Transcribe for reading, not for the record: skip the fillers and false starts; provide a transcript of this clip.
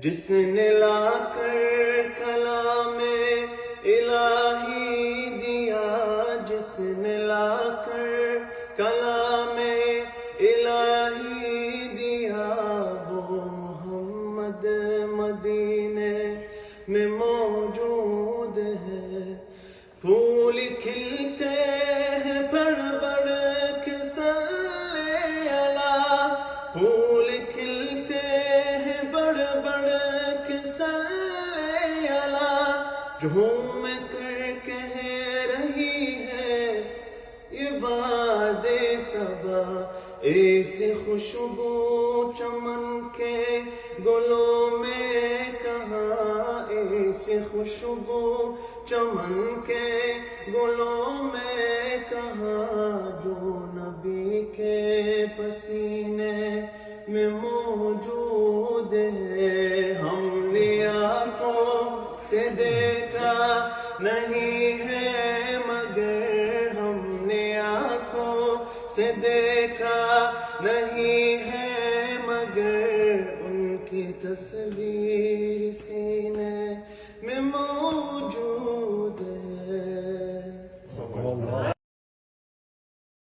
جس نے لا کر کلام الہی دیا، جس نے لا کر کلام الہی دیا، وہ محمد مدینے میں موجود ہے۔ پھول کھلتے ہیں بڑھ بڑھ کے صلی اللہ، پھول کھلتے ہیں بڑھ بڑھ کے صلی اللہ، جھوم کر کہہ رہی ہے یہ باد صبا، ایسی خوشبو چمن کے گلوں میں کہاں، ایسی خوشبو چمن کے گلوں میں کہاں، جو نبی کے پسینے میں موجود ہے۔ ہم نے آنکھوں سے دیکھا نہیں ہے مگر، ہم نے آنکھوں سے دیکھا نہیں ہے مگر، ان کی تصویر